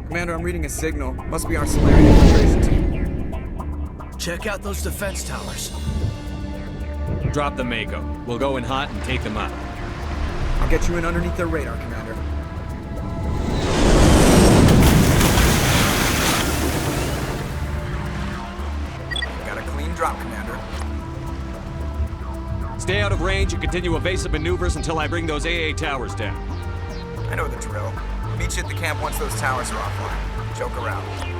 Commander, I'm reading a signal. Must be our Solarian infiltration team. Check out those defense towers. Drop the Mako. We'll go in hot and take them out. I'll get you in underneath their radar, Commander. Got a clean drop, Commander. Stay out of range and continue evasive maneuvers until I bring those AA towers down. I know the drill. Meet you at the camp once those towers are offline. Joke around.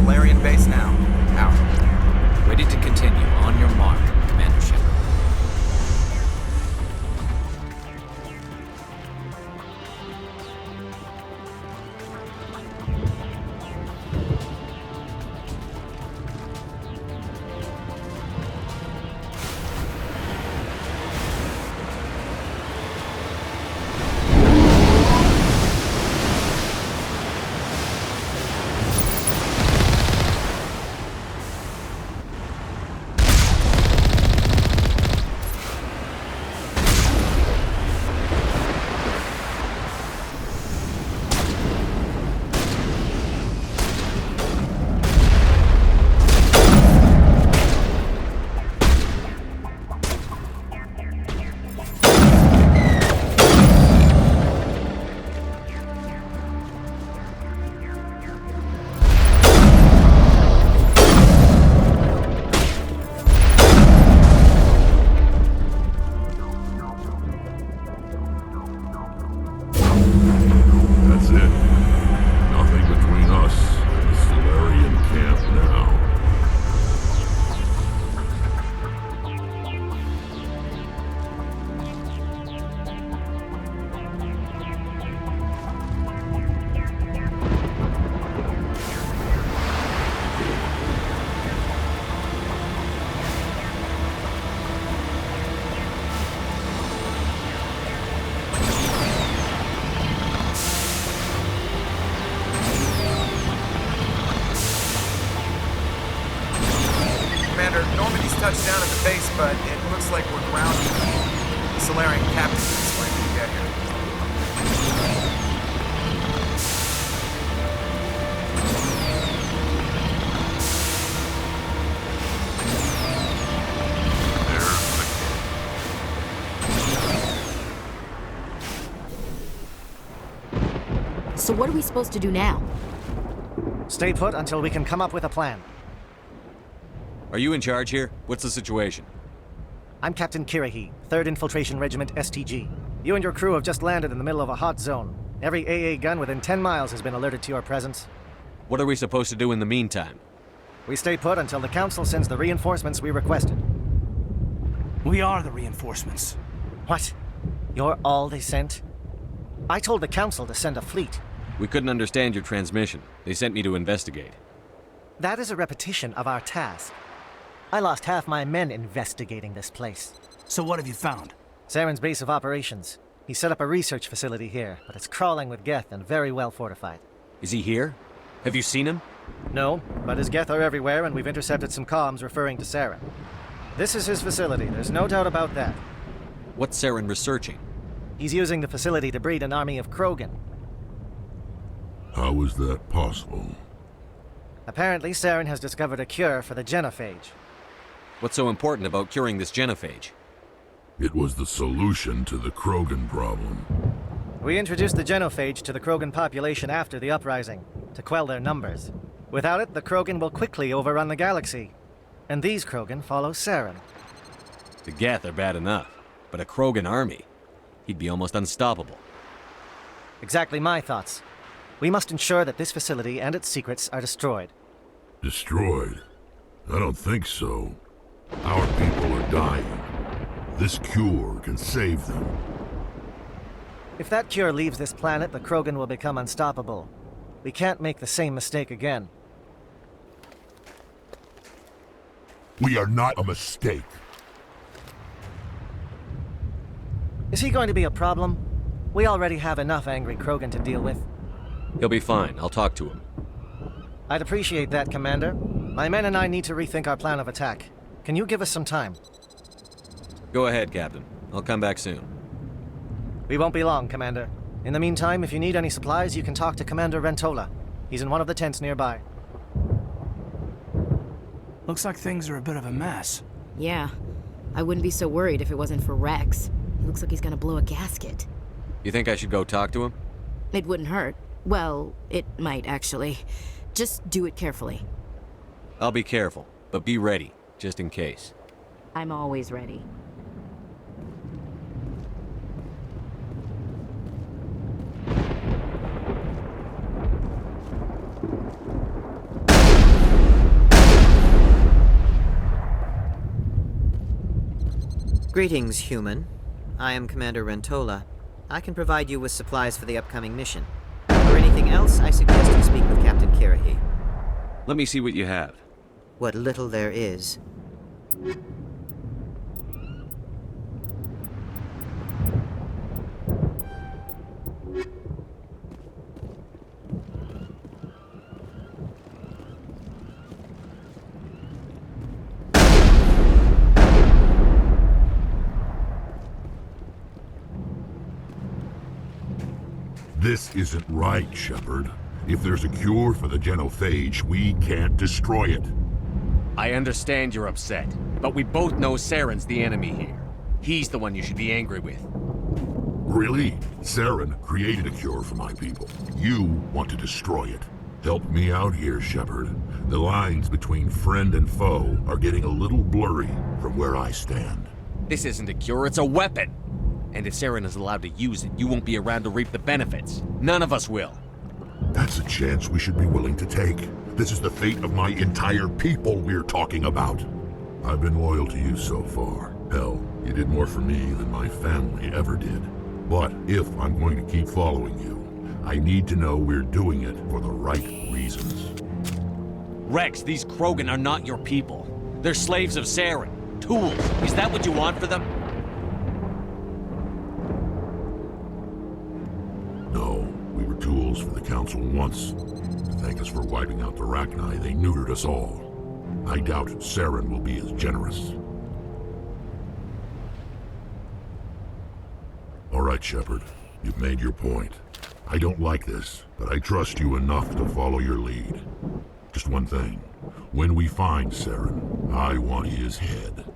Salarian base now. Out. Ready to continue. On your mark, Commander Shepard. That's it. Nothing between us and the Solarian camp now. Commander, Normandy's touched down at the base, but it looks like we're grounded. The Solarian captain can explain when we get here. There's the So what are we supposed to do now? Stay put until we can come up with a plan. Are you in charge here? What's the situation? I'm Captain Kirahi, 3rd Infiltration Regiment STG. You and your crew have just landed in the middle of a hot zone. Every AA gun within 10 miles has been alerted to your presence. What are we supposed to do in the meantime? We stay put until the Council sends the reinforcements we requested. We are the reinforcements. What? You're all they sent? I told the Council to send a fleet. We couldn't understand your transmission. They sent me to investigate. That is a repetition of our task. I lost half my men investigating this place. So what have you found? Saren's base of operations. He set up a research facility here, but it's crawling with Geth and very well fortified. Is he here? Have you seen him? No, but his Geth are everywhere, and we've intercepted some comms referring to Saren. This is his facility, there's no doubt about that. What's Saren researching? He's using the facility to breed an army of Krogan. How is that possible? Apparently, Saren has discovered a cure for the genophage. What's so important about curing this genophage? It was the solution to the Krogan problem. We introduced the genophage to the Krogan population after the uprising, to quell their numbers. Without it, the Krogan will quickly overrun the galaxy. And these Krogan follow Saren. The Geth are bad enough, but a Krogan army? He'd be almost unstoppable. Exactly my thoughts. We must ensure that this facility and its secrets are destroyed. Destroyed? I don't think so. Our people are dying. This cure can save them. If that cure leaves this planet, the Krogan will become unstoppable. We can't make the same mistake again. We are not a mistake. Is he going to be a problem? We already have enough angry Krogan to deal with. He'll be fine. I'll talk to him. I'd appreciate that, Commander. My men and I need to rethink our plan of attack. Can you give us some time? Go ahead, Captain. I'll come back soon. We won't be long, Commander. In the meantime, if you need any supplies, you can talk to Commander Rentola. He's in one of the tents nearby. Looks like things are a bit of a mess. Yeah. I wouldn't be so worried if it wasn't for Rex. He looks like he's gonna blow a gasket. You think I should go talk to him? It wouldn't hurt. Well, it might actually. Just do it carefully. I'll be careful, but be ready, just in case. I'm always ready. Greetings, human. I am Commander Rentola. I can provide you with supplies for the upcoming mission. For anything else, I suggest you speak with Captain Kirahi. Let me see what you have. What little there is. This isn't right, Shepard. If there's a cure for the genophage, we can't destroy it. I understand you're upset, but we both know Saren's the enemy here. He's the one you should be angry with. Really? Saren created a cure for my people. You want to destroy it. Help me out here, Shepard. The lines between friend and foe are getting a little blurry from where I stand. This isn't a cure, it's a weapon! And if Saren is allowed to use it, you won't be around to reap the benefits. None of us will. That's a chance we should be willing to take. This is the fate of my entire people we're talking about. I've been loyal to you so far. Hell, you did more for me than my family ever did. But if I'm going to keep following you, I need to know we're doing it for the right reasons. Rex, these Krogan are not your people. They're slaves of Saren. Tools. Is that what you want for them? No, we were tools for the Council once. To thank us for wiping out the Rachni, they neutered us all. I doubt Saren will be as generous. All right, Shepard. You've made your point. I don't like this, but I trust you enough to follow your lead. Just one thing. When we find Saren, I want his head.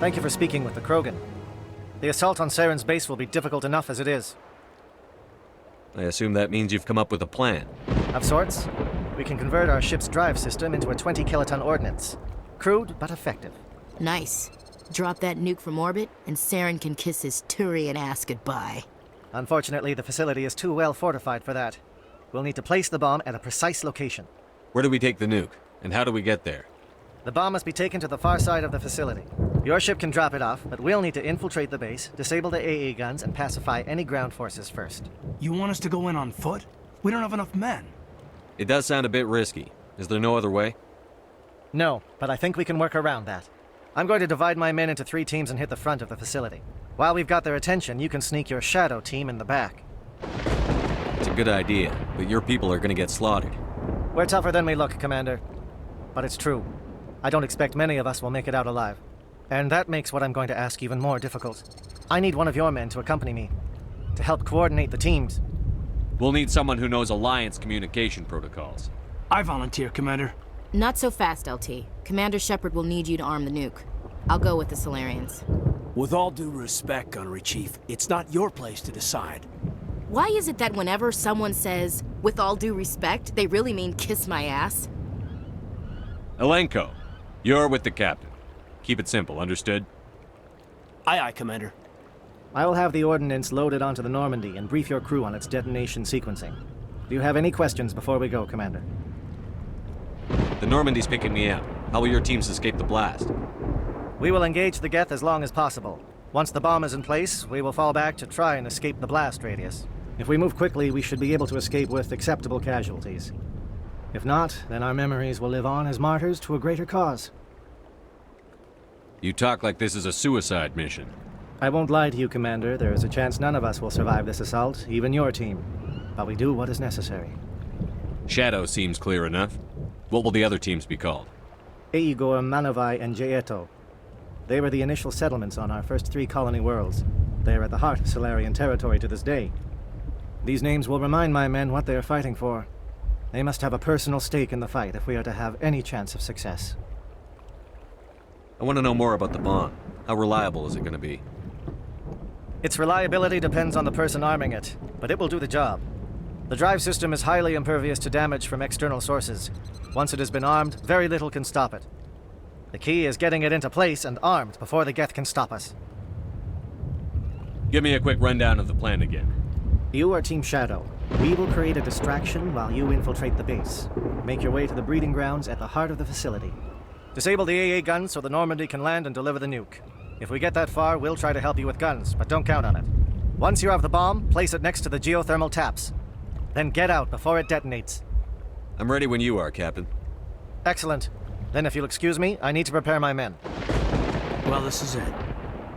Thank you for speaking with the Krogan. The assault on Saren's base will be difficult enough as it is. I assume that means you've come up with a plan. Of sorts. We can convert our ship's drive system into a 20-kiloton ordnance. Crude, but effective. Nice. Drop that nuke from orbit, and Saren can kiss his Turian ass goodbye. Unfortunately, the facility is too well fortified for that. We'll need to place the bomb at a precise location. Where do we take the nuke? And how do we get there? The bomb must be taken to the far side of the facility. Your ship can drop it off, but we'll need to infiltrate the base, disable the AA guns, and pacify any ground forces first. You want us to go in on foot? We don't have enough men. It does sound a bit risky. Is there no other way? No, but I think we can work around that. I'm going to divide my men into 3 teams and hit the front of the facility. While we've got their attention, you can sneak your shadow team in the back. It's a good idea, but your people are gonna get slaughtered. We're tougher than we look, Commander. But it's true. I don't expect many of us will make it out alive. And that makes what I'm going to ask even more difficult. I need one of your men to accompany me, to help coordinate the teams. We'll need someone who knows Alliance communication protocols. I volunteer, Commander. Not so fast, LT. Commander Shepard will need you to arm the nuke. I'll go with the Solarians. With all due respect, Gunnery Chief, it's not your place to decide. Why is it that whenever someone says, with all due respect, they really mean kiss my ass? Elenko, you're with the captain. Keep it simple, understood? Aye, aye, Commander. I will have the ordnance loaded onto the Normandy and brief your crew on its detonation sequencing. Do you have any questions before we go, Commander? The Normandy's picking me up. How will your teams escape the blast? We will engage the Geth as long as possible. Once the bomb is in place, we will fall back to try and escape the blast radius. If we move quickly, we should be able to escape with acceptable casualties. If not, then our memories will live on as martyrs to a greater cause. You talk like this is a suicide mission. I won't lie to you, Commander. There is a chance none of us will survive this assault, even your team. But we do what is necessary. Shadow seems clear enough. What will the other teams be called? Eigor, Manovai, and Jaeto. They were the initial settlements on our first 3 colony worlds. They are at the heart of Solarian territory to this day. These names will remind my men what they are fighting for. They must have a personal stake in the fight if we are to have any chance of success. I want to know more about the bomb. How reliable is it going to be? Its reliability depends on the person arming it, but it will do the job. The drive system is highly impervious to damage from external sources. Once it has been armed, very little can stop it. The key is getting it into place and armed before the Geth can stop us. Give me a quick rundown of the plan again. You are Team Shadow. We will create a distraction while you infiltrate the base. Make your way to the breeding grounds at the heart of the facility. Disable the AA guns so the Normandy can land and deliver the nuke. If we get that far, we'll try to help you with guns, but don't count on it. Once you have the bomb, place it next to the geothermal taps. Then get out before it detonates. I'm ready when you are, Captain. Excellent. Then if you'll excuse me, I need to prepare my men. Well, this is it.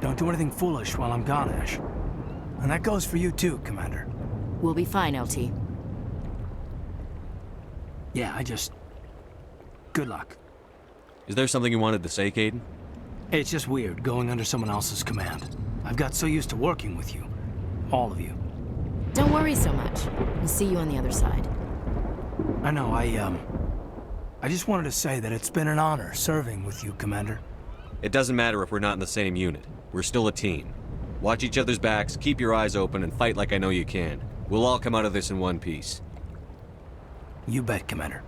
Don't do anything foolish while I'm gone, Ash. And that goes for you too, Commander. We'll be fine, LT. Yeah, good luck. Is there something you wanted to say, Caden? It's just weird going under someone else's command. I've got so used to working with you. All of you. Don't worry so much. We'll see you on the other side. I know, I just wanted to say that it's been an honor serving with you, Commander. It doesn't matter if we're not in the same unit. We're still a team. Watch each other's backs, keep your eyes open, and fight like I know you can. We'll all come out of this in one piece. You bet, Commander.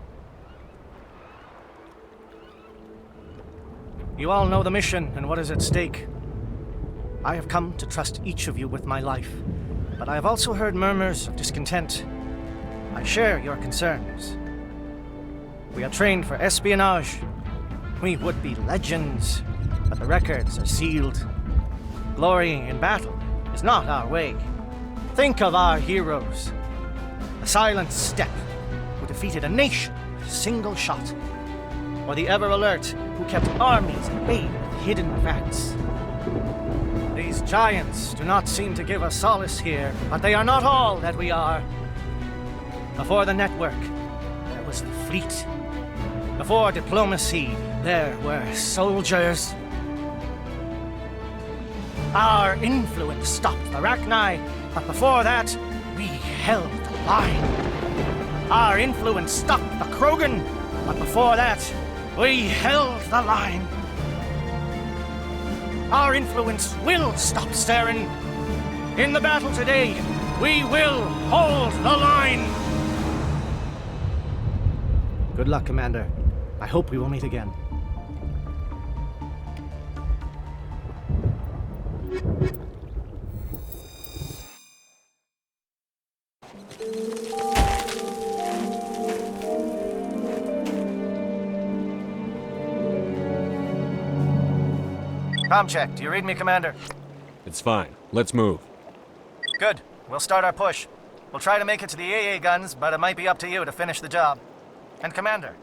You all know the mission and what is at stake. I have come to trust each of you with my life, but I have also heard murmurs of discontent. I share your concerns. We are trained for espionage. We would be legends, but the records are sealed. Glorying in battle is not our way. Think of our heroes. The silent step who defeated a nation with a single shot. Or the ever-alert who kept armies at bay with hidden facts. These giants do not seem to give us solace here, but they are not all that we are. Before the network, there was the fleet. Before diplomacy, there were soldiers. Our influence stopped the Rachni, but before that, we held the line. Our influence stopped the Krogan, but before that, we held the line. Our influence will stop Saren. In the battle today, we will hold the line. Good luck, Commander. I hope we will meet again. Comm check. Do you read me, Commander? It's fine. Let's move. Good. We'll start our push. We'll try to make it to the AA guns, but it might be up to you to finish the job. And Commander,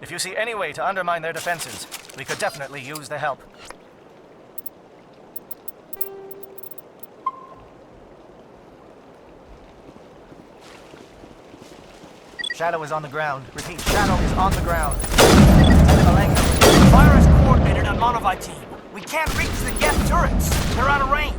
if you see any way to undermine their defenses, we could definitely use the help. Shadow is on the ground. Repeat, Shadow is on the ground. Fire is coordinated on Monavite team. We can't reach the Geth turrets. They're out of range.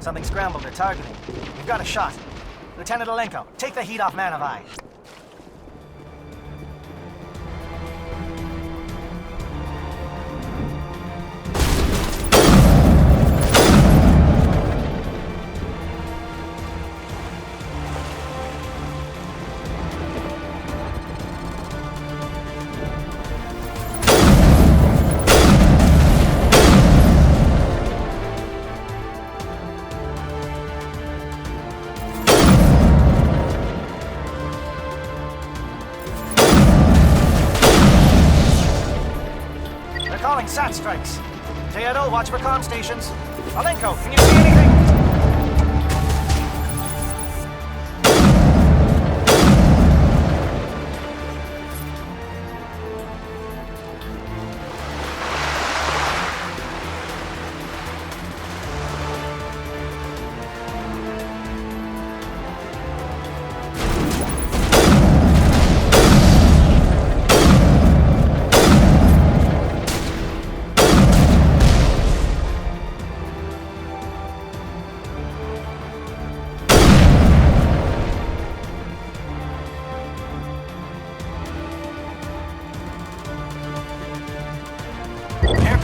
Something scrambled. They're targeting. We've got a shot. Lieutenant Alenko, take the heat off Manavai. Calling SAT strikes. Teodo, watch for comm stations. Alenko, can you see anything?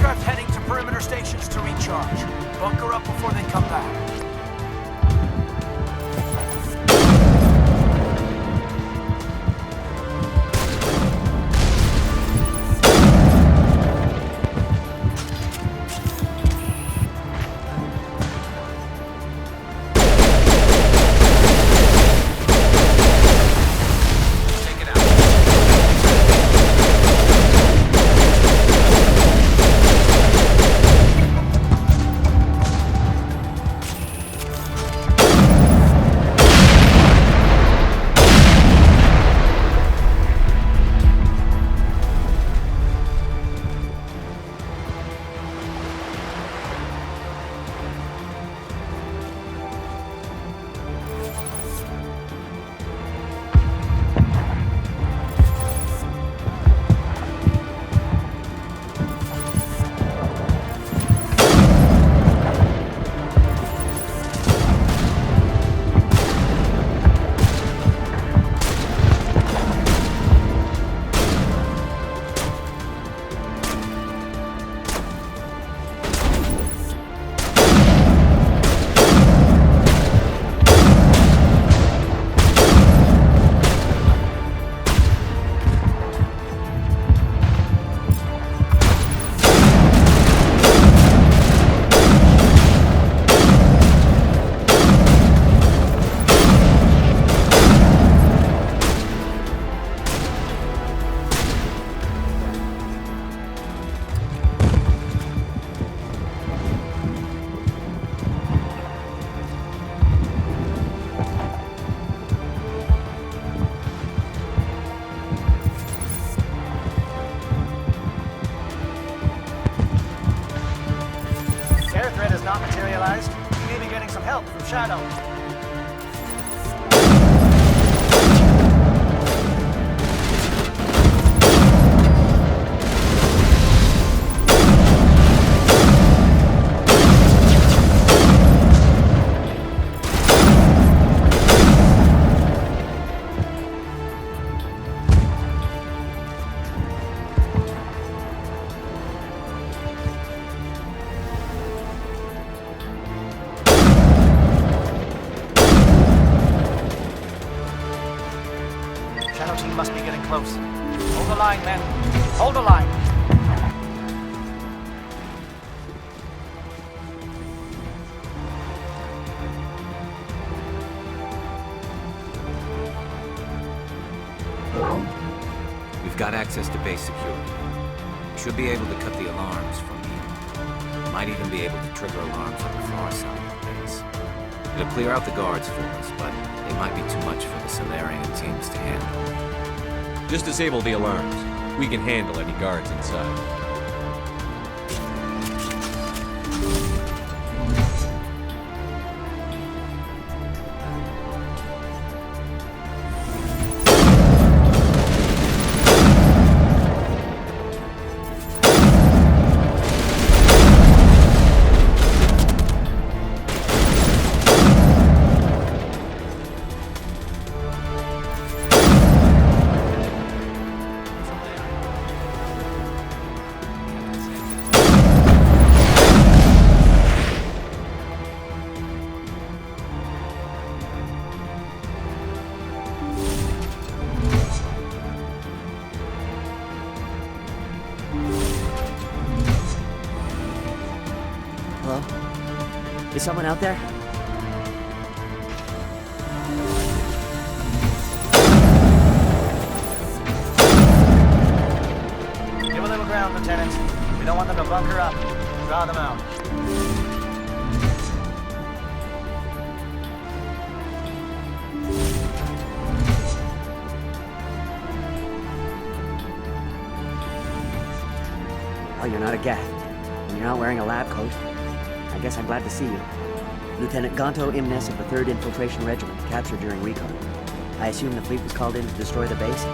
aircraft heading to perimeter stations to recharge. Bunker up before they come back. Not materialized. You may be getting some help from Shadow. Shadow team must be getting close. Hold the line, men. Hold the line. We've got access to base security. We should be able to cut the alarms from here. Might even be able to trigger alarms on the far side of the base. It'll clear out the guards for us, but they might be too much for the Solarian teams to handle. Just disable the alarms. We can handle any guards inside. Is someone out there? Give a little ground, Lieutenant. We don't want them to bunker up. Draw them out. Oh, you're not a Gath. And you're not wearing a lab coat. I guess I'm glad to see you. Lieutenant Gonto Imnes of the 3rd Infiltration Regiment, captured during recon. I assume the fleet was called in to destroy the base?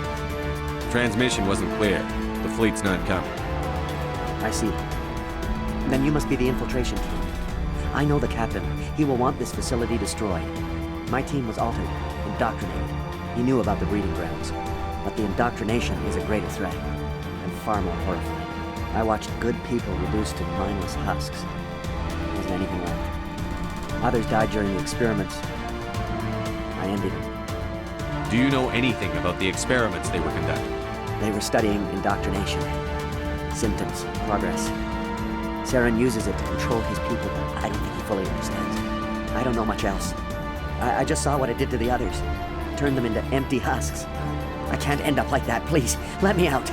Transmission wasn't clear. The fleet's not coming. I see. Then you must be the infiltration team. I know the captain. He will want this facility destroyed. My team was altered, indoctrinated. He knew about the breeding grounds. But the indoctrination is a greater threat, and far more horrifying. I watched good people reduced to mindless husks. There wasn't anything left. Others died during the experiments. I ended them. Do you know anything about the experiments they were conducting? They were studying indoctrination. Symptoms, progress. Saren uses it to control his people, but I don't think he fully understands. I don't know much else. I just saw what it did to the others. Turned them into empty husks. I can't end up like that. Please, let me out.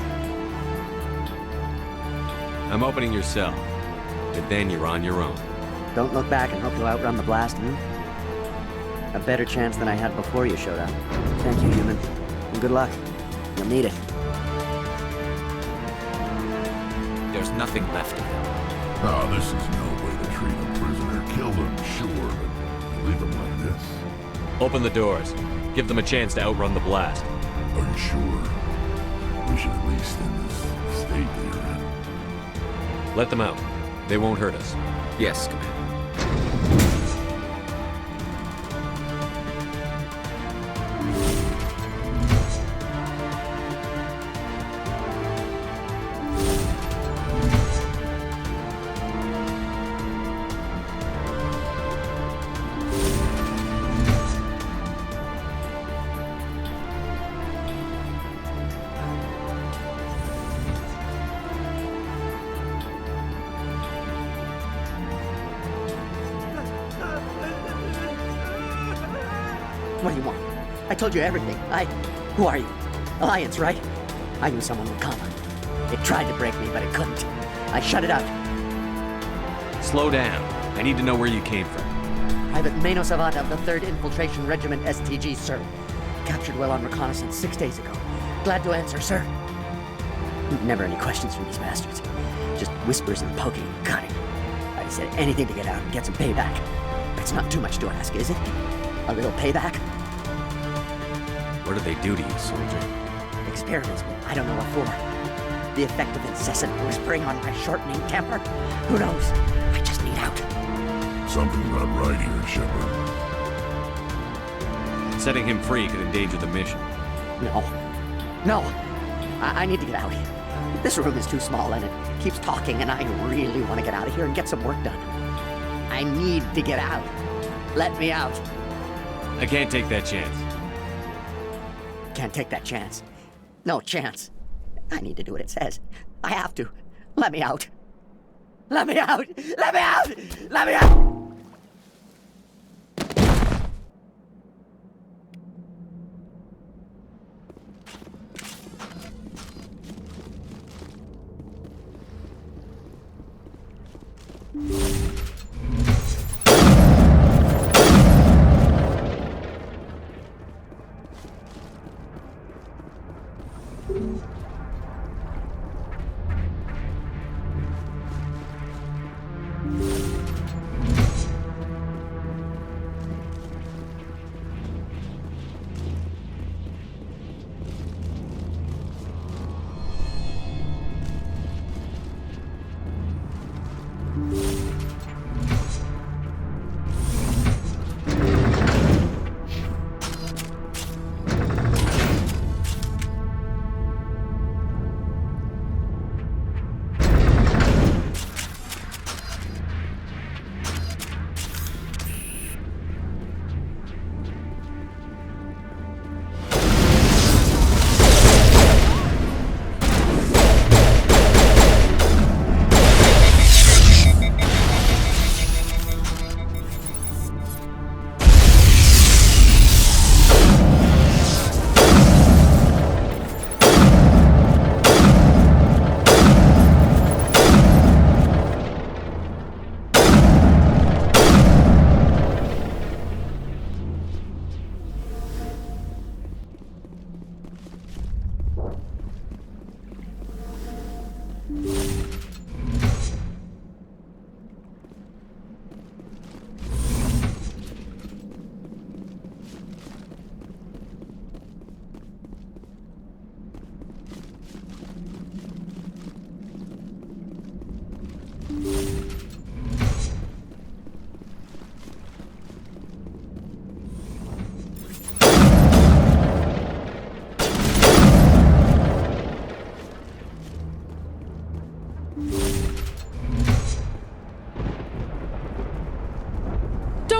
I'm opening your cell, but then you're on your own. Don't look back and hope to outrun the blast, hmm? A better chance than I had before you showed up. Thank you, human. And good luck. You'll need it. There's nothing left of him. Oh, this is no way to treat a prisoner. Kill them, sure, but leave them like this. Open the doors. Give them a chance to outrun the blast. Are you sure? We should at least in this state that you're in. Let them out. They won't hurt us. Yes, Commander. What do you want? I told you everything. Who are you? Alliance, right? I knew someone would come. It tried to break me, but it couldn't. I shut it out. Slow down. I need to know where you came from. Private Mano Savata of the 3rd Infiltration Regiment STG, sir. Captured well on reconnaissance 6 days ago. Glad to answer, sir. Never any questions from these bastards. Just whispers and poking and cutting. I said anything to get out and get some payback. It's not too much to ask, is it? A little payback? What did they do to you, soldier? Experiments, but I don't know what for. The effect of incessant whispering on my shortening temper? Who knows? I just need out. Something's not right here, Shepard. Setting him free could endanger the mission. No. I need to get out. This room is too small and it keeps talking and I really want to get out of here and get some work done. I need to get out. Let me out. I can't take that chance. Can't take that chance. No chance. I need to do what it says. I have to. Let me out. Let me out! Let me out! Let me out!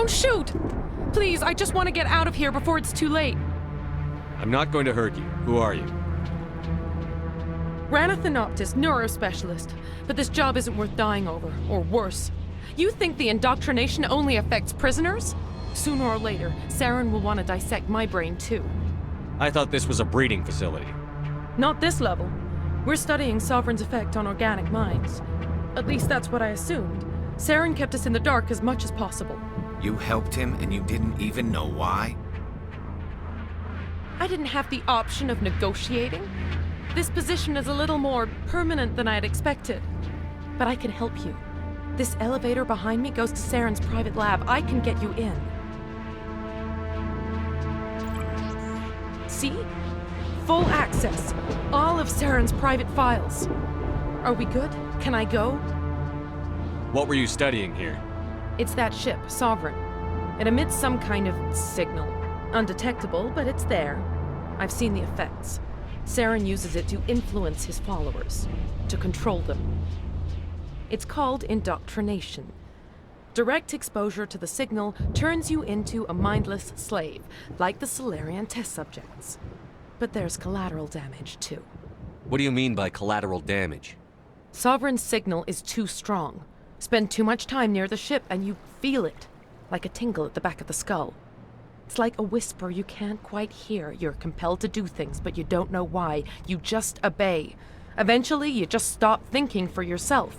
Don't shoot! Please, I just want to get out of here before it's too late. I'm not going to hurt you. Who are you? Ranathanoptis, neurospecialist. But this job isn't worth dying over, or worse. You think the indoctrination only affects prisoners? Sooner or later, Saren will want to dissect my brain too. I thought this was a breeding facility. Not this level. We're studying Sovereign's effect on organic minds. At least that's what I assumed. Saren kept us in the dark as much as possible. You helped him and you didn't even know why? I didn't have the option of negotiating. This position is a little more permanent than I had expected. But I can help you. This elevator behind me goes to Saren's private lab. I can get you in. See? Full access. All of Saren's private files. Are we good? Can I go? What were you studying here? It's that ship, Sovereign. It emits some kind of signal. Undetectable, but it's there. I've seen the effects. Saren uses it to influence his followers, to control them. It's called indoctrination. Direct exposure to the signal turns you into a mindless slave, like the Solarian test subjects. But there's collateral damage, too. What do you mean by collateral damage? Sovereign's signal is too strong. Spend too much time near the ship and you feel it, like a tingle at the back of the skull. It's like a whisper you can't quite hear. You're compelled to do things, but you don't know why. You just obey. Eventually, you just stop thinking for yourself.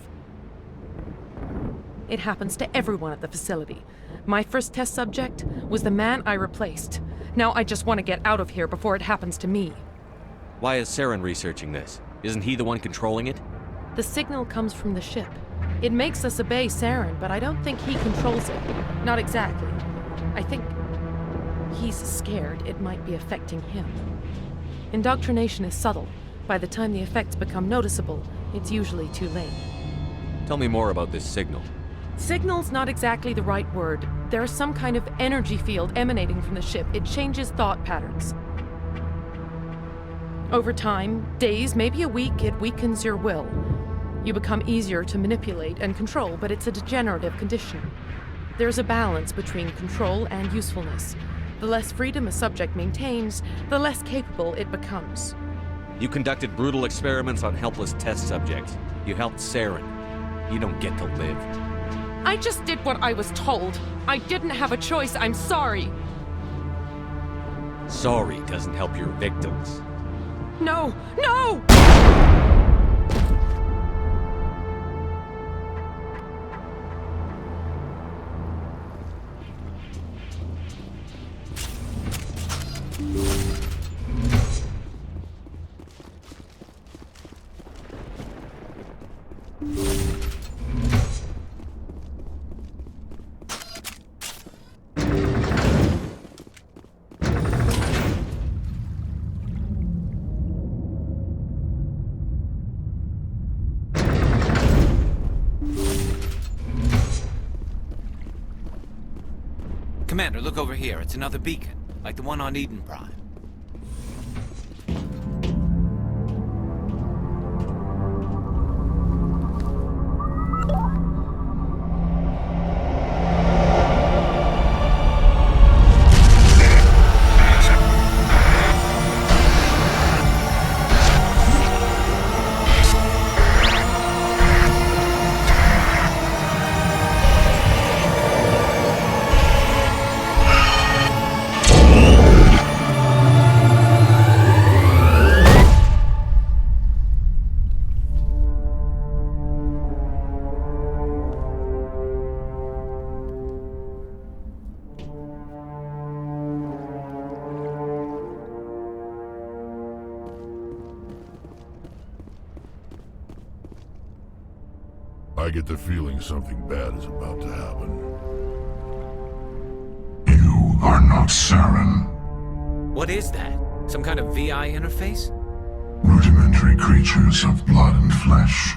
It happens to everyone at the facility. My first test subject was the man I replaced. Now I just want to get out of here before it happens to me. Why is Saren researching this? Isn't he the one controlling it? The signal comes from the ship. It makes us obey Saren, but I don't think he controls it. Not exactly. I think he's scared it might be affecting him. Indoctrination is subtle. By the time the effects become noticeable, it's usually too late. Tell me more about this signal. Signal's not exactly the right word. There's some kind of energy field emanating from the ship. It changes thought patterns. Over time, days, maybe a week, it weakens your will. You become easier to manipulate and control, but it's a degenerative condition. There's a balance between control and usefulness. The less freedom a subject maintains, the less capable it becomes. You conducted brutal experiments on helpless test subjects. You helped Saren. You don't get to live. I just did what I was told. I didn't have a choice. I'm sorry. Sorry doesn't help your victims. No! No! Commander, look over here. It's another beacon, like the one on Eden Prime. I get the feeling something bad is about to happen. You are not Saren. What is that? Some kind of VI interface? Rudimentary creatures of blood and flesh.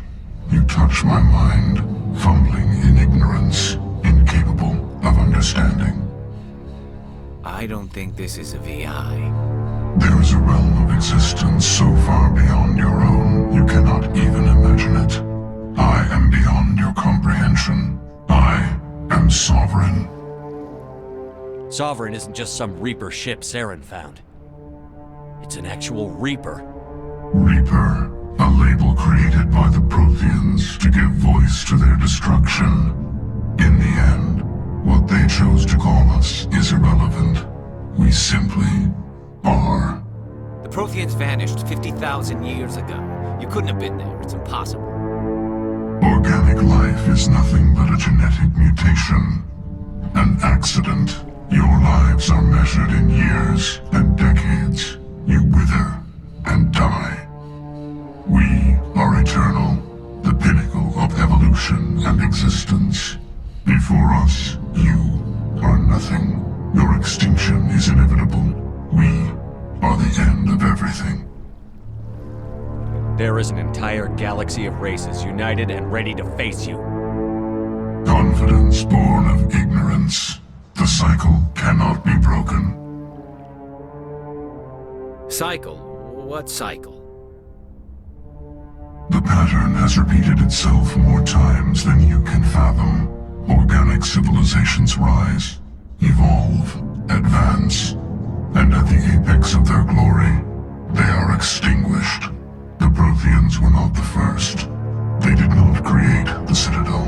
You touch my mind, fumbling in ignorance, incapable of understanding. I don't think this is a VI. There is a realm of existence so far beyond your own, you cannot even imagine it. I am beyond your comprehension. I am sovereign. Sovereign isn't just some Reaper ship Saren found. It's an actual Reaper. Reaper, a label created by the Protheans to give voice to their destruction. In the end, what they chose to call us is irrelevant. We simply are. The Protheans vanished 50,000 years ago. You couldn't have been there. It's impossible. Organic life is nothing but a genetic mutation. An accident. Your lives are measured in years and decades. You wither and die. We are eternal, the pinnacle of evolution and existence. Before us, you are nothing. Your extinction is inevitable. We are the end of everything. There is an entire galaxy of races united and ready to face you. Confidence born of ignorance. The cycle cannot be broken. Cycle? What cycle? The pattern has repeated itself more times than you can fathom. Organic civilizations rise, evolve, advance, and at the apex of their glory, they are extinguished. The Protheans were not the first. They did not create the Citadel.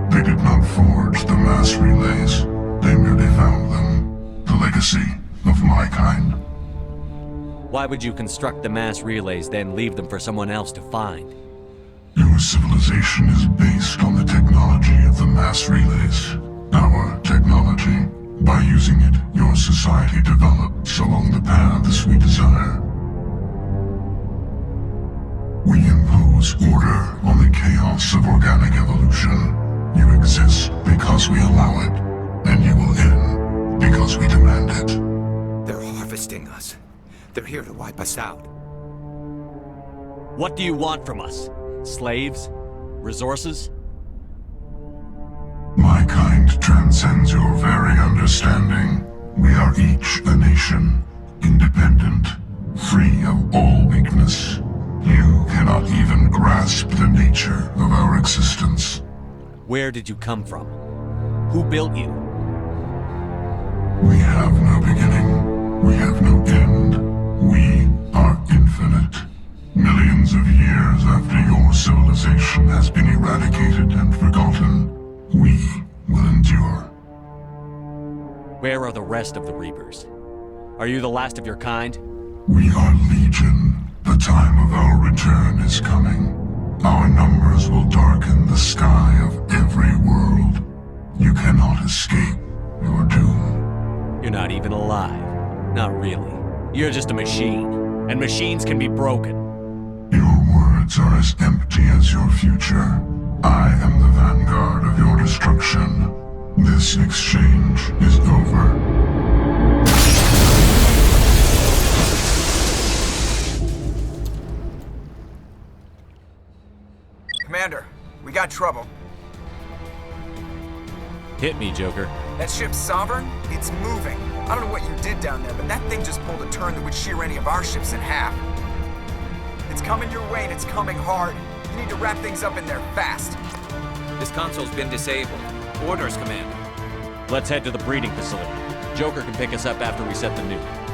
They did not forge the mass relays. They merely found them. The legacy of my kind. Why would you construct the mass relays, then leave them for someone else to find? Your civilization is based on the technology of the mass relays. Our technology. By using it, your society develops along the paths we desire. We impose order on the chaos of organic evolution. You exist because we allow it, and you will end because we demand it. They're harvesting us. They're here to wipe us out. What do you want from us? Slaves? Resources? My kind transcends your very understanding. We are each a nation, independent, free of all weakness. You cannot even grasp the nature of our existence. Where did you come from? Who built you? We have no beginning. We have no end. We are infinite. Millions of years after your civilization has been eradicated and forgotten, we will endure. Where are the rest of the Reapers? Are you the last of your kind? We are legion. The time of our return is coming. Our numbers will darken the sky of every world. You cannot escape your doom. You're not even alive. Not really. You're just a machine. And machines can be broken. Your words are as empty as your future. I am the vanguard of your destruction. This exchange is over. Commander, we got trouble. Hit me, Joker. That ship's Sovereign? It's moving. I don't know what you did down there, but that thing just pulled a turn that would shear any of our ships in half. It's coming your way and it's coming hard. You need to wrap things up in there fast. This console's been disabled. Orders, Commander. Let's head to the breeding facility. Joker can pick us up after we set the nuke.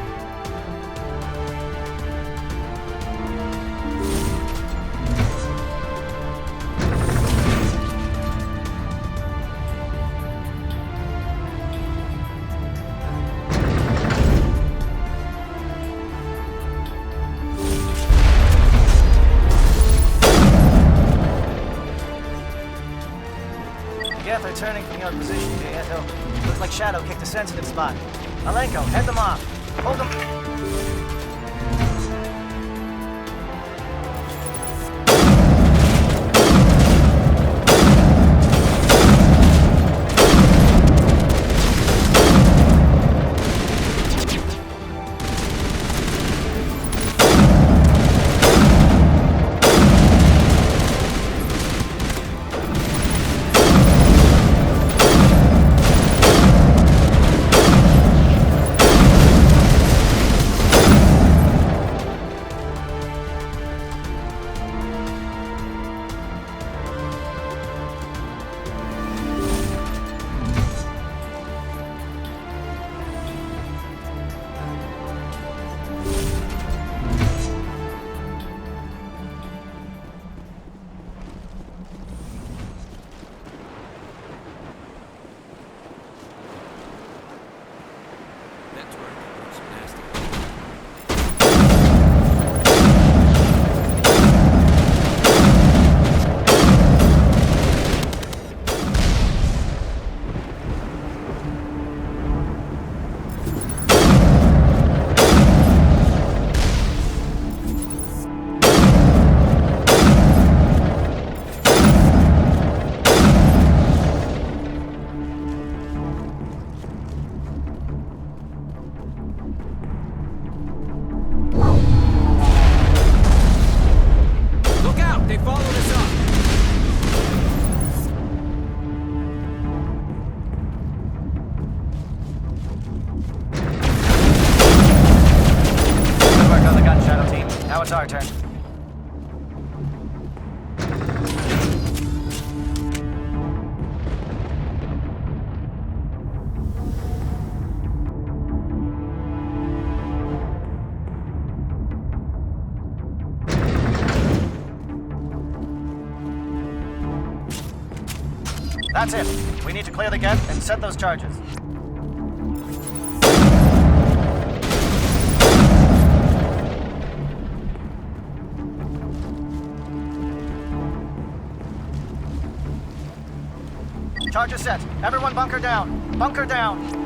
Geth are turning from your position, J-Eto. Looks like Shadow kicked a sensitive spot. Malenko, head them off. Hold them. That's it. We need to clear the gate and set those charges. Charges set. Everyone bunker down. Bunker down.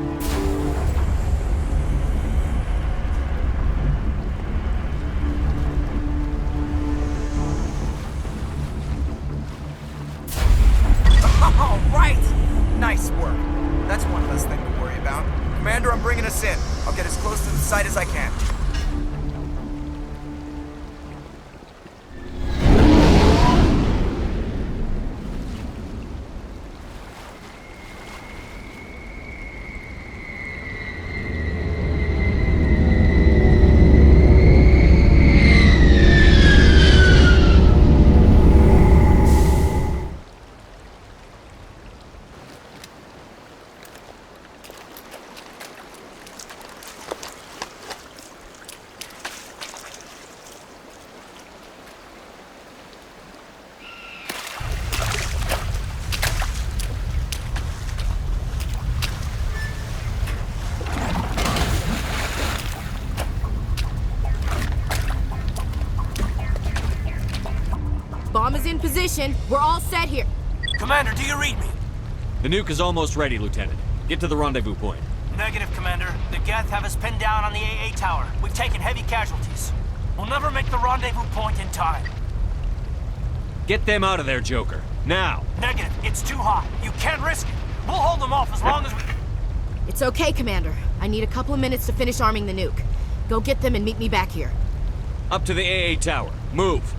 All right! Nice work. That's one less thing to worry about. Commander, I'm bringing us in. I'll get as close to the site as I can. Bomb is in position. We're all set here. Commander, do you read me? The nuke is almost ready, Lieutenant. Get to the rendezvous point. Negative, Commander. The Geth have us pinned down on the AA tower. We've taken heavy casualties. We'll never make the rendezvous point in time. Get them out of there, Joker. Now! Negative. It's too hot. You can't risk it. We'll hold them off as long as we... It's okay, Commander. I need a couple of minutes to finish arming the nuke. Go get them and meet me back here. Up to the AA tower. Move!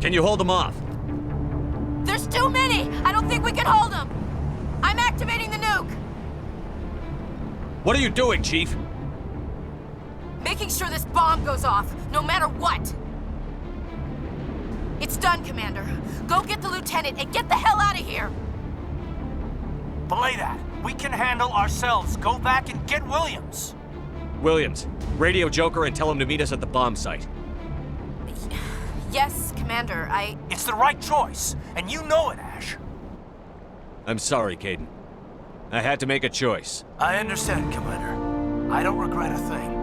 Can you hold them off? There's too many! I don't think we can hold them! I'm activating the nuke! What are you doing, Chief? Making sure this bomb goes off, no matter what! It's done, Commander. Go get the lieutenant and get the hell out of here! Belay that. We can handle ourselves. Go back and get Williams. Williams, radio Joker and tell him to meet us at the bomb site. Yes, Commander, It's the right choice, and you know it, Ash. I'm sorry, Caden. I had to make a choice. I understand, Commander. I don't regret a thing.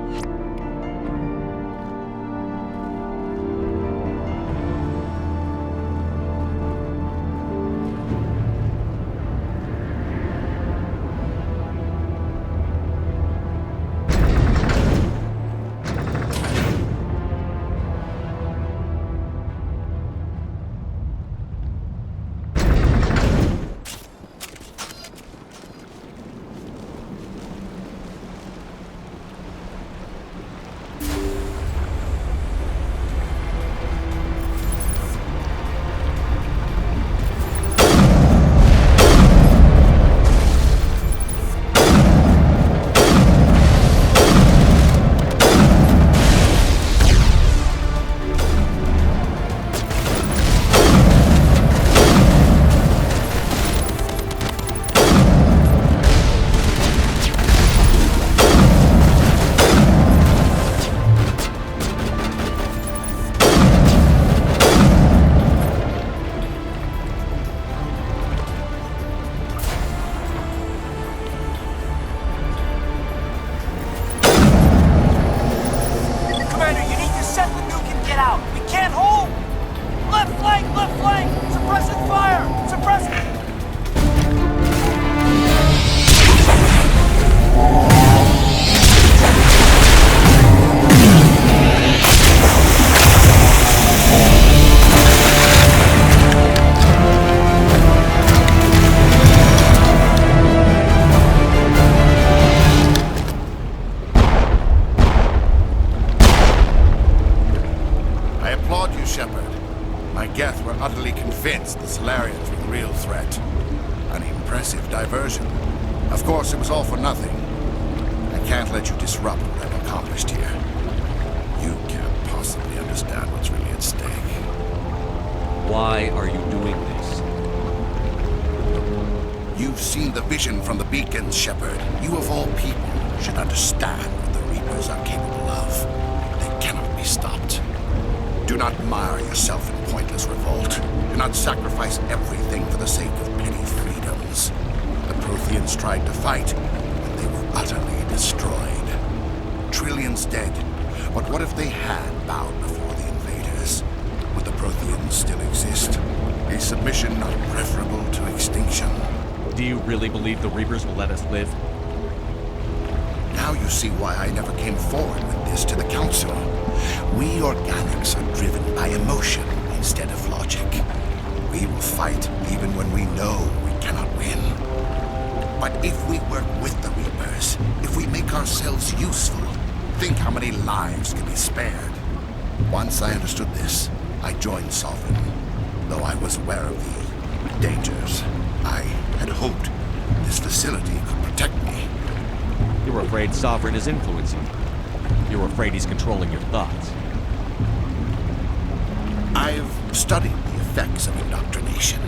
massive diversion. Of course, it was all for nothing. I can't let you disrupt what I've accomplished here. You can't possibly understand what's really at stake. Why are you doing this? You've seen the vision from the beacons, Shepard. You of all people should understand what the Reapers are capable of. They cannot be stopped. Do not mire yourself in pointless revolt. Do not sacrifice everything for the sake of petty freedoms. The Protheans tried to fight, and they were utterly destroyed. Trillions dead. But what if they had bowed before the invaders? Would the Protheans still exist? A submission not preferable to extinction? Do you really believe the Reapers will let us live? Now you see why I never came forward with this to the Council. We organics are driven by emotion instead of logic. We will fight even when we know we cannot win. But if we work with the Reapers, if we make ourselves useful, think how many lives can be spared. Once I understood this, I joined Sovereign, though I was aware of the dangers. I had hoped this facility could protect me. You're afraid Sovereign is influencing you. You're afraid he's controlling your thoughts. I've studied the effects of indoctrination.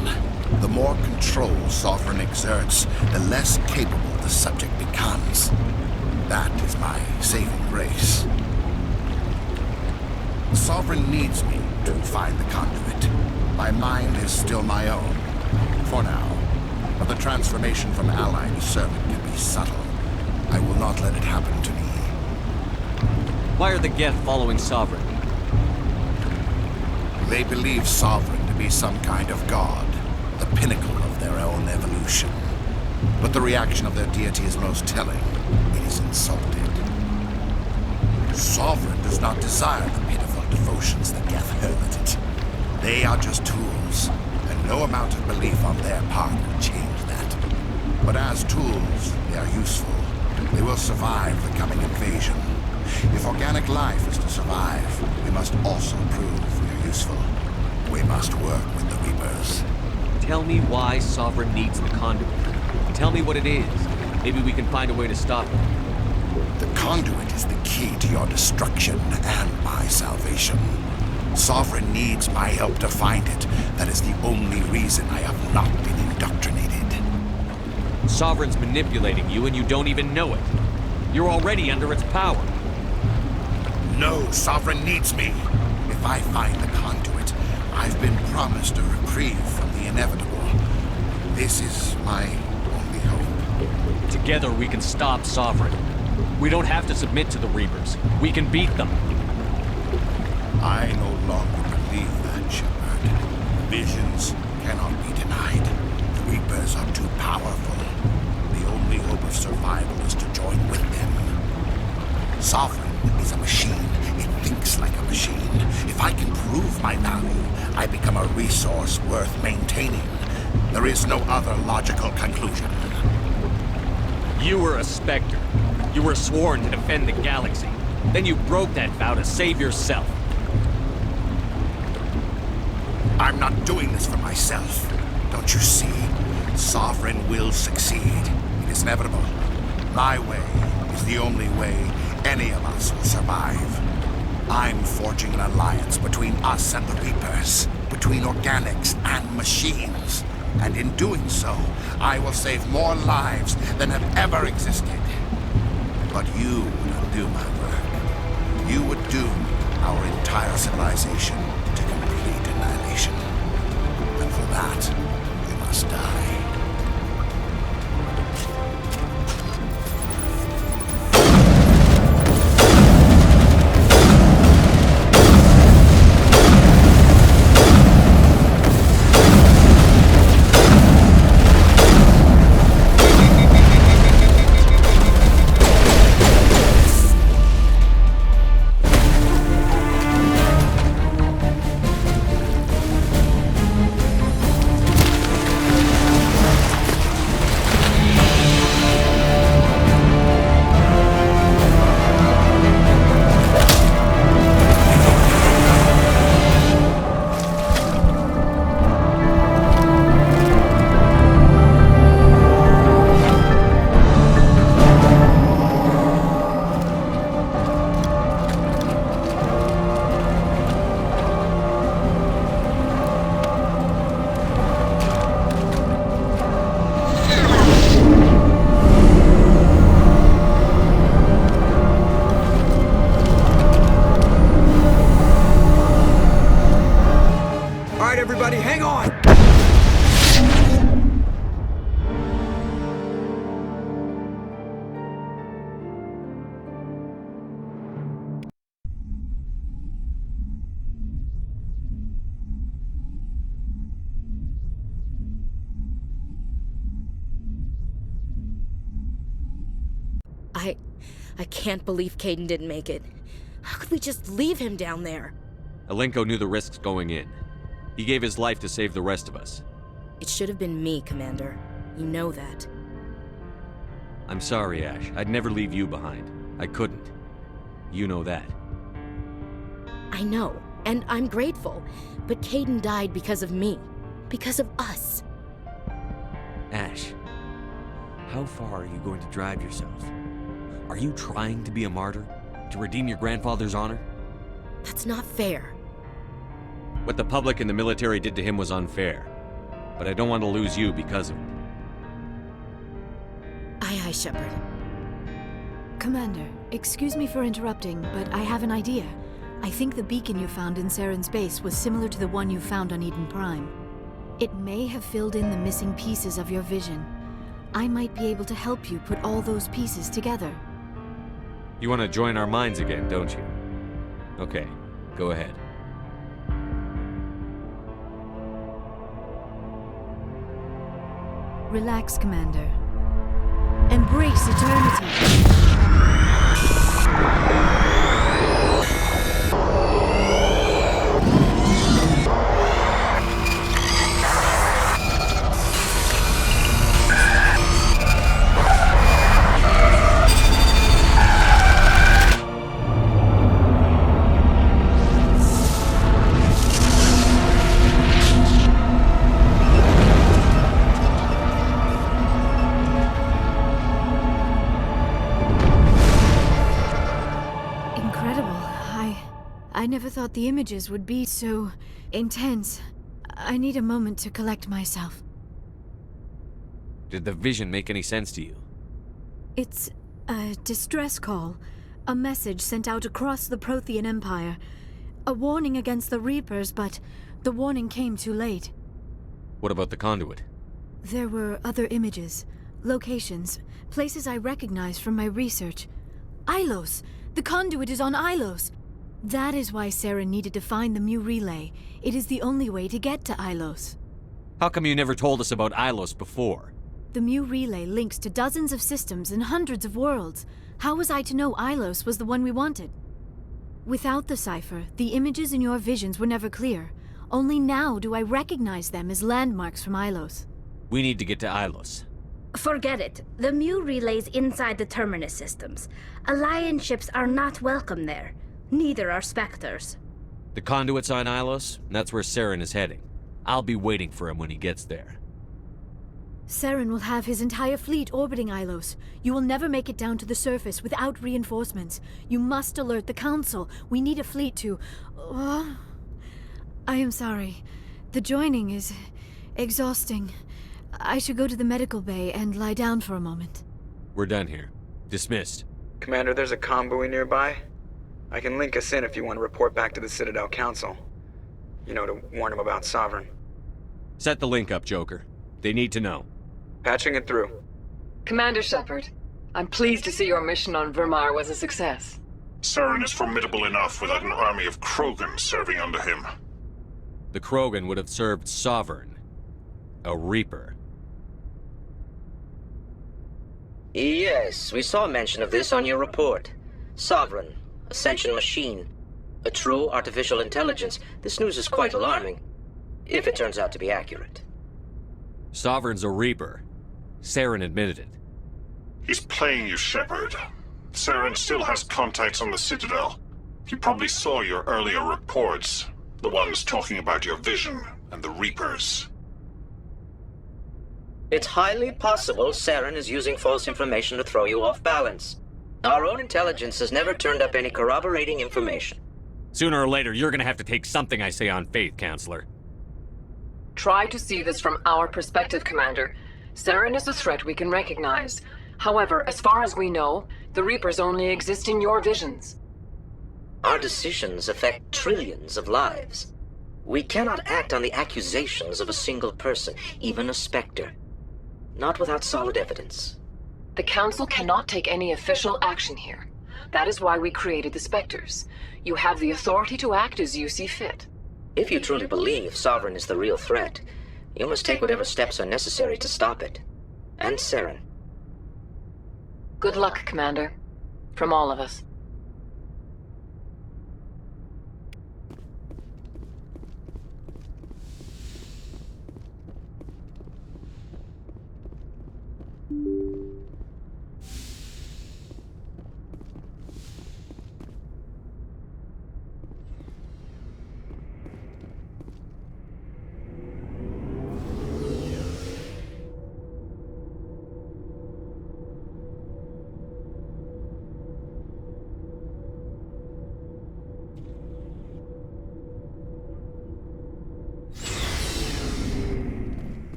The more control Sovereign exerts, the less capable the subject becomes. That is my saving grace. Sovereign needs me to find the conduit. My mind is still my own, for now. But the transformation from ally to servant can be subtle. I will not let it happen to me. Why are the Geth following Sovereign? They believe Sovereign to be some kind of god, the pinnacle of their own evolution. But the reaction of their deity is most telling. It is insulted. Sovereign does not desire the pitiful devotions the Geth hurl at it. They are just tools, and no amount of belief on their part will change that. But as tools, they are useful. They will survive the coming invasion. If organic life is to survive, we must also prove we are useful. We must work with the Reapers. Tell me why Sovereign needs the conduit. Tell me what it is. Maybe we can find a way to stop it. The conduit is the key to your destruction and my salvation. Sovereign needs my help to find it. That is the only reason I have not been indoctrinated. Sovereign's manipulating you and you don't even know it. You're already under its power. No, Sovereign needs me. If I find the conduit, I've been promised a reprieve from the inevitable. This is my only hope. Together we can stop Sovereign. We don't have to submit to the Reapers. We can beat them. I no longer believe that, Shepard. Visions cannot be denied. The Reapers are too powerful. The only hope of survival is to join with them. Sovereign is a machine. It thinks like a machine. If I can prove my value, I become a resource worth maintaining. There is no other logical conclusion. You were a Spectre. You were sworn to defend the galaxy. Then you broke that vow to save yourself. I'm not doing this for myself. Don't you see? Sovereign will succeed. It is inevitable. My way is the only way any of us will survive. I'm forging an alliance between us and the Reapers, between organics and machines. And in doing so, I will save more lives than have ever existed. But you would undo my work. You would doom our entire civilization to complete annihilation. And for that, we must die. I can't believe Caden didn't make it. How could we just leave him down there? Alenko knew the risks going in. He gave his life to save the rest of us. It should have been me, Commander. You know that. I'm sorry, Ash. I'd never leave you behind. I couldn't. You know that. I know, and I'm grateful. But Caden died because of me. Because of us. Ash, how far are you going to drive yourself? Are you trying to be a martyr? To redeem your grandfather's honor? That's not fair. What the public and the military did to him was unfair. But I don't want to lose you because of it. Aye, Shepard. Commander, excuse me for interrupting, but I have an idea. I think the beacon you found in Saren's base was similar to the one you found on Eden Prime. It may have filled in the missing pieces of your vision. I might be able to help you put all those pieces together. You want to join our minds again, don't you? Okay, go ahead. Relax, Commander. Embrace eternity. I never thought the images would be so intense. I need a moment to collect myself. Did the vision make any sense to you? It's a distress call. A message sent out across the Prothean Empire. A warning against the Reapers, but the warning came too late. What about the conduit? There were other images, locations, places I recognized from my research. Ilos! The conduit is on Ilos! That is why Saren needed to find the Mu Relay. It is the only way to get to Ilos. How come you never told us about Ilos before? The Mu Relay links to dozens of systems and hundreds of worlds. How was I to know Ilos was the one we wanted? Without the cipher, the images in your visions were never clear. Only now do I recognize them as landmarks from Ilos. We need to get to Ilos. Forget it. The Mu Relay's inside the Terminus systems. Alliance ships are not welcome there. Neither are Spectres. The conduit's on Ilos, and that's where Saren is heading. I'll be waiting for him when he gets there. Saren will have his entire fleet orbiting Ilos. You will never make it down to the surface without reinforcements. You must alert the Council. We need a fleet to... I am sorry. The joining is exhausting. I should go to the medical bay and lie down for a moment. We're done here. Dismissed. Commander, there's a comm buoy nearby. I can link us in if you want to report back to the Citadel Council. You know, to warn them about Sovereign. Set the link up, Joker. They need to know. Patching it through. Commander Shepard, I'm pleased to see your mission on Vermaier was a success. Saren is formidable enough without an army of Krogan serving under him. The Krogan would have served Sovereign. A Reaper. Yes, we saw mention of this on your report. Sovereign. Ascension machine. A true artificial intelligence. This news is quite alarming. If it turns out to be accurate. Sovereign's a Reaper. Saren admitted it. He's playing you, Shepard. Saren still has contacts on the Citadel. He probably saw your earlier reports. The ones talking about your vision and the Reapers. It's highly possible Saren is using false information to throw you off balance. Our own intelligence has never turned up any corroborating information. Sooner or later, you're gonna have to take something I say on faith, Counselor. Try to see this from our perspective, Commander. Saren is a threat we can recognize. However, as far as we know, the Reapers only exist in your visions. Our decisions affect trillions of lives. We cannot act on the accusations of a single person, even a Spectre. Not without solid evidence. The Council cannot take any official action here. That is why we created the Spectres. You have the authority to act as you see fit. If you truly believe Sovereign is the real threat, you must take whatever steps are necessary to stop it. And Saren. Good luck, Commander. From all of us.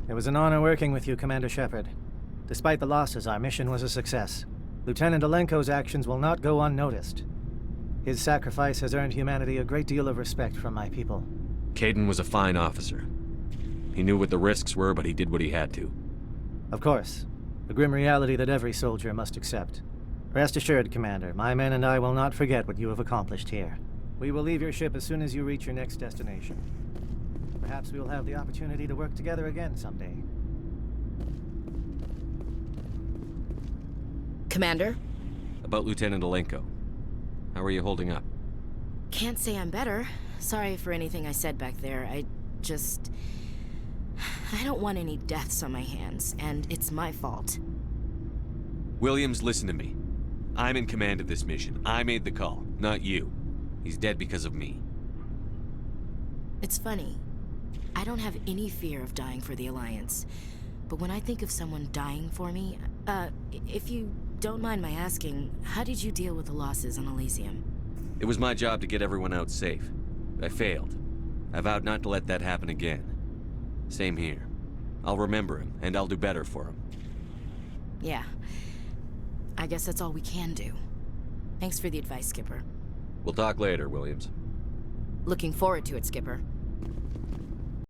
It was an honor working with you, Commander Shepard. Despite the losses, our mission was a success. Lieutenant Alenko's actions will not go unnoticed. His sacrifice has earned humanity a great deal of respect from my people. Kaidan was a fine officer. He knew what the risks were, but he did what he had to. Of course. The grim reality that every soldier must accept. Rest assured, Commander, my men and I will not forget what you have accomplished here. We will leave your ship as soon as you reach your next destination. Perhaps we will have the opportunity to work together again someday. Commander? About Lieutenant Alenko. How are you holding up? Can't say I'm better. Sorry for anything I said back there. I don't want any deaths on my hands, and it's my fault. Williams, listen to me. I'm in command of this mission. I made the call, not you. He's dead because of me. It's funny. I don't have any fear of dying for the Alliance. But when I think of someone dying for me, if you don't mind my asking, how did you deal with the losses on Elysium? It was my job to get everyone out safe. I failed. I vowed not to let that happen again. Same here. I'll remember him, and I'll do better for him. Yeah. I guess that's all we can do. Thanks for the advice, Skipper. We'll talk later, Williams. Looking forward to it, Skipper.